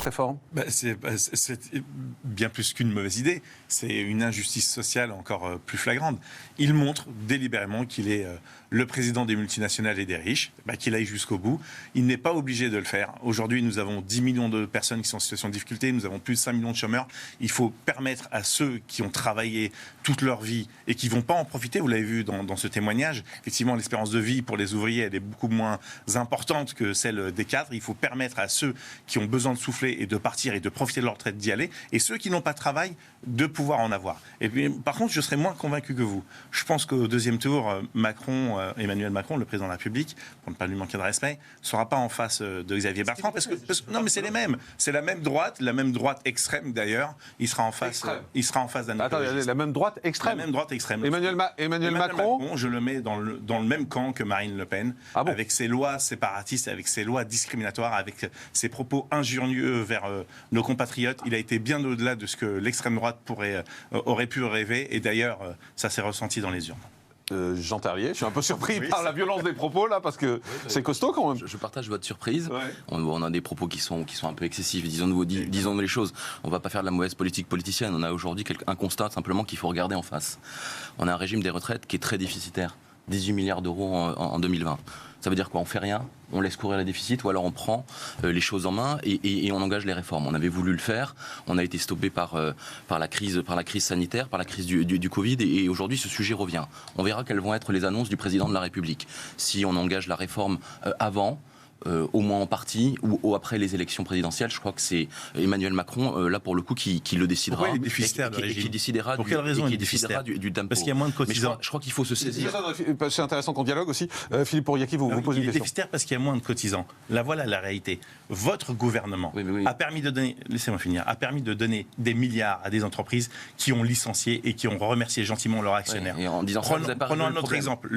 réforme? C'est bien plus qu'une mauvaise idée. C'est une injustice sociale encore plus flagrante. Il montre délibérément qu'il est le président des multinationales et des riches, qu'il aille jusqu'au bout. Il n'est pas obligé de le faire. Aujourd'hui, nous avons 10 millions de personnes qui sont en situation de difficulté. Nous avons plus de 5 millions de chômeurs. Il faut permettre à ceux qui ont travaillé toute leur vie et qui ne vont pas en profiter, vous l'avez vu dans ce témoignage, effectivement, l'espérance de vie pour les ouvriers, elle est beaucoup moins importante que celle des cadres. Il faut permettre à ceux qui ont besoin de souffler et de partir et de profiter de leur retraite d'y aller, et ceux qui n'ont pas de travail, de pouvoir en avoir. Et puis, par contre, je serais moins convaincu que vous. Je pense qu'au deuxième tour, Emmanuel Macron, le président de la République, pour ne pas lui manquer de respect, ne sera pas en face de Xavier Bertrand, parce que non, mais c'est les mêmes. C'est la même droite extrême d'ailleurs. Il sera en face d'un. Attendez, la même droite extrême. La même droite extrême. Emmanuel Macron, je le mets dans le même camp que Marine Le Pen, avec ses lois séparatistes, avec ses lois discriminatoires, avec ses propos injurieux vers nos compatriotes. Il a été bien au-delà de ce que l'extrême droite aurait pu rêver, et d'ailleurs, ça s'est ressenti dans les urnes. Jean Terlier, je suis un peu surpris par la violence des propos là, parce que c'est costaud quand même. Je partage votre surprise. Ouais. On a des propos qui sont un peu excessifs, disons-nous les choses. On ne va pas faire de la mauvaise politique politicienne. On a aujourd'hui un constat simplement qu'il faut regarder en face. On a un régime des retraites qui est très déficitaire. 18 milliards d'euros en 2020. Ça veut dire quoi? On fait rien, on laisse courir les déficits, ou alors on prend les choses en main et on engage les réformes. On avait voulu le faire, on a été stoppé par la crise sanitaire, par la crise du Covid, et aujourd'hui ce sujet revient. On verra quelles vont être les annonces du président de la République. Si on engage la réforme avant, au moins en partie, ou après les élections présidentielles, je crois que c'est Emmanuel Macron, là pour le coup, qui le décidera. Pourquoi il est déficitaire, le régime ? Qui décidera pour quelle raison il est déficitaire ? du tempo. Parce qu'il y a moins de cotisants. Je crois qu'il faut se saisir. C'est intéressant qu'on dialogue aussi. Philippe Pourriacki, vous posez une Il est question. déficitaire parce qu'il y a moins de cotisants. Là, voilà la réalité. Votre gouvernement a permis de donner, laissez-moi finir, a permis de donner des milliards à des entreprises qui ont licencié et qui ont remercié gentiment leurs actionnaires. Et en disant prenons un autre exemple.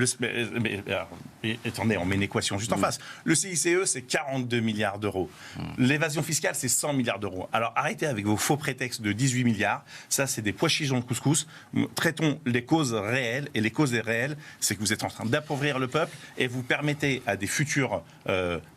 Attendez, on met une équation juste en face. Le CICE, c'est 42 milliards d'euros. L'évasion fiscale, c'est 100 milliards d'euros. Alors arrêtez avec vos faux prétextes de 18 milliards. Ça, c'est des pois chiches dans le couscous. Traitons les causes réelles. Et les causes réelles, c'est que vous êtes en train d'appauvrir le peuple et vous permettez à des futurs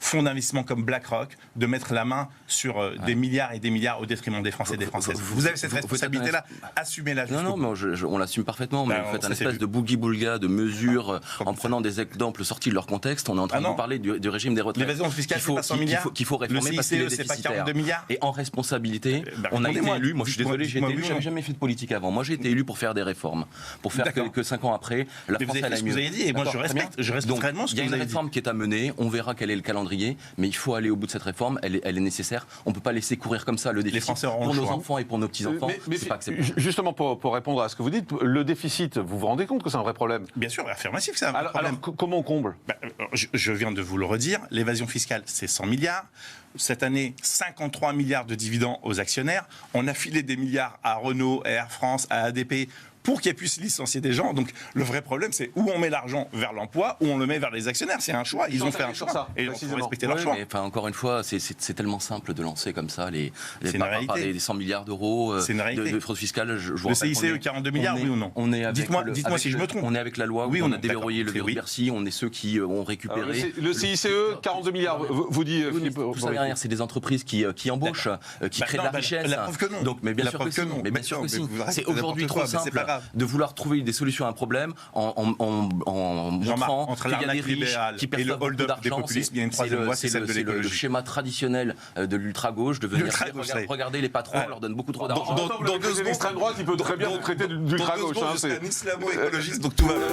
fonds d'investissement comme BlackRock de mettre la main sur des milliards et des milliards au détriment des Français et des Françaises. Vous avez cette responsabilité-là. Assumez-la. Non, mais on l'assume parfaitement. Mais vous faites un espèce de boogie-boulga de mesures en prenant des exemples sortis de leur contexte. On est en train de vous parler du régime des retraites. L'évasion fiscale, c'est pas 100 milliards. Qu'il faut réformer parce qu'il est c'est pas déficitaire. 42 milliards. Et en responsabilité, on a été élu. Moi, je suis désolé, j'ai été élu. J'avais jamais fait de politique avant. Moi, j'ai été élu pour faire des réformes, pour faire que 5 ans après, la France elle aille mieux. Vous avez dit, et moi je respecte réellement ce que vous avez dit. Il y a une réforme qui est à mener. On verra quel est le calendrier, mais il faut aller au bout de cette réforme. Elle est nécessaire. On peut pas laisser courir comme ça le déficit pour nos enfants et pour nos petits enfants. C'est pas acceptable. Justement, pour répondre à ce que vous dites, le déficit, vous vous rendez compte que c'est un vrai problème? Bien sûr, affirmatif, c'est un vrai problème. Alors, comment on comble? Je viens de vous le redire, l'évasion fiscale, c'est 100 milliards. Cette année, 53 milliards de dividendes aux actionnaires. On a filé des milliards à Renault, à Air France, à ADP, pour qu'ils puissent licencier des gens. Donc le vrai problème, c'est où on met l'argent vers l'emploi, ou on le met vers les actionnaires. C'est un choix. Ils ont fait un choix. Ça, et il faut respecter leur choix. Mais, encore une fois, c'est tellement simple de lancer comme ça les des 100 milliards d'euros de fraude fiscale. Le CICE, 42 milliards, oui ou non? Dites-moi si je me trompe. On est avec la loi, oui, on a déverrouillé le verrou de Bercy, on est ceux qui ont récupéré. Le CICE, 42 milliards, vous dites, Philippe. Tout ça derrière, c'est des entreprises qui embauchent, qui créent de la richesse. La preuve que non. Donc, mais bien sûr que non. Mais bien sûr que si. C'est aujourd'hui trop simple de vouloir trouver des solutions à un problème en montrant qu'il y a des riches qui perçoivent beaucoup d'argent. C'est le schéma traditionnel de l'ultra-gauche de venir regarder les patrons, on leur donne beaucoup trop d'argent. Dans 2 secondes, l'extrême droite, il peut très bien traiter d'ultra-gauche. C'est un islamo-écologiste, donc tout va bien.